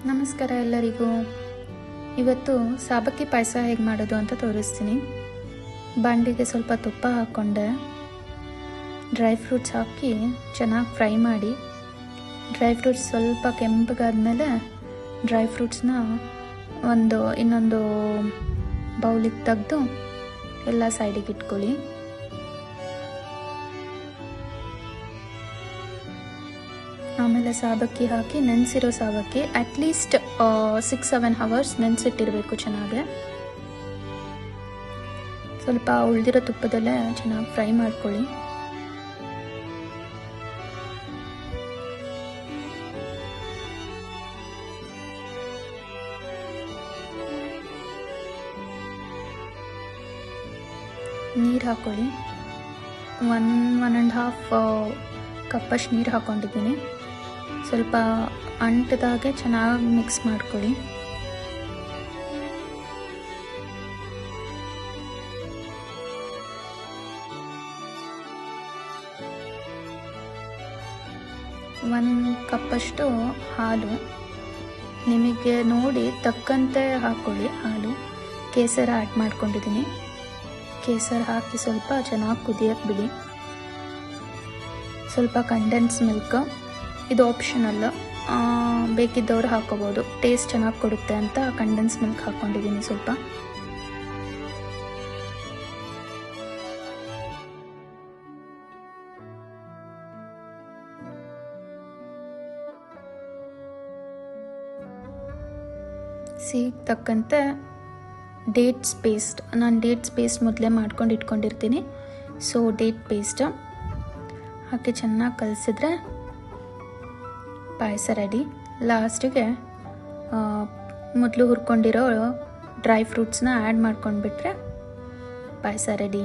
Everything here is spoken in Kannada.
ನಮಸ್ಕಾರ ಎಲ್ಲರಿಗೂ. ಇವತ್ತು ಸಾಬಕ್ಕಿ ಪಾಯಸ ಹೇಗೆ ಮಾಡೋದು ಅಂತ ತೋರಿಸ್ತೀನಿ. ಬಾಂಡಿಗೆ ಸ್ವಲ್ಪ ತುಪ್ಪ ಹಾಕ್ಕೊಂಡೆ, ಡ್ರೈ ಫ್ರೂಟ್ಸ್ ಹಾಕಿ ಚೆನ್ನಾಗಿ ಫ್ರೈ ಮಾಡಿ, ಡ್ರೈ ಫ್ರೂಟ್ಸ್ ಸ್ವಲ್ಪ ಕೆಂಪಗಾದ್ಮೇಲೆ ಡ್ರೈ ಫ್ರೂಟ್ಸ್ನ ಇನ್ನೊಂದು ಬೌಲಿಗೆ ತೆಗೆದು ಎಲ್ಲ ಸೈಡಿಗೆ ಇಟ್ಕೊಳ್ಳಿ. ಆಮೇಲೆ ಸಾಬಕ್ಕಿ ಹಾಕಿ ನೆನೆಸಿರೋ ಸಾಬಕ್ಕಿ ಅಟ್ಲೀಸ್ಟ್ 6-7 ಅವರ್ಸ್ ನೆನೆಸಿಟ್ಟಿರಬೇಕು ಚೆನ್ನಾಗಿ. ಸ್ವಲ್ಪ ಉಳಿದಿರೋ ತುಪ್ಪದಲ್ಲೇ ಚೆನ್ನಾಗಿ ಫ್ರೈ ಮಾಡ್ಕೊಳ್ಳಿ. ನೀರು ಹಾಕ್ಕೊಳ್ಳಿ. 1.5 ಕಪ್ಪಷ್ಟು ನೀರು ಹಾಕ್ಕೊಂಡಿದ್ದೀನಿ. ಸ್ವಲ್ಪ ಅಂಟದಾಗೆ ಚೆನ್ನಾಗಿ ಮಿಕ್ಸ್ ಮಾಡ್ಕೊಳ್ಳಿ. ಒಂದು ಕಪ್ಪಷ್ಟು ಹಾಲು ನಿಮಗೆ ನೋಡಿ ತಕ್ಕಂತೆ ಹಾಕ್ಕೊಳ್ಳಿ. ಹಾಲು ಕೇಸರ ಆ್ಯಡ್ ಮಾಡ್ಕೊಂಡಿದ್ದೀನಿ. ಕೇಸರ ಹಾಕಿ ಸ್ವಲ್ಪ ಚೆನ್ನಾಗಿ ಕುದಿಯಕ್ಕೆ ಬಿಡಿ. ಸ್ವಲ್ಪ ಕಂಡೆನ್ಸ್ ಮಿಲ್ಕ್, ಇದು ಆಪ್ಷನಲ್, ಬೇಕಿದ್ದವರು ಹಾಕೋಬೋದು. ಟೇಸ್ಟ್ ಚೆನ್ನಾಗಿ ಕೊಡುತ್ತೆ ಅಂತ ಕಂಡೆನ್ಸ್ ಮಿಲ್ಕ್ ಹಾಕ್ಕೊಂಡಿದ್ದೀನಿ ಸ್ವಲ್ಪ. ಸಿಹಿಗೆ ತಕ್ಕಂತೆ ಡೇಟ್ಸ್ ಪೇಸ್ಟ್, ನಾನು ಡೇಟ್ಸ್ ಪೇಸ್ಟ್ ಮೊದಲೇ ಮಾಡ್ಕೊಂಡು ಇಟ್ಕೊಂಡಿರ್ತೀನಿ. ಸೊ ಡೇಟ್ ಪೇಸ್ಟ್ ಹಾಕಿ ಚೆನ್ನಾಗಿ ಕಲಸಿದ್ರೆ ಪಾಯಸ ರೆಡಿ. ಲಾಸ್ಟಿಗೆ ಮೊದಲು ಹುರ್ಕೊಂಡಿರೋ ಡ್ರೈ ಫ್ರೂಟ್ಸ್ನ ಆ್ಯಡ್ ಮಾಡ್ಕೊಂಡ್ಬಿಟ್ರೆ ಪಾಯಸ ರೆಡಿ.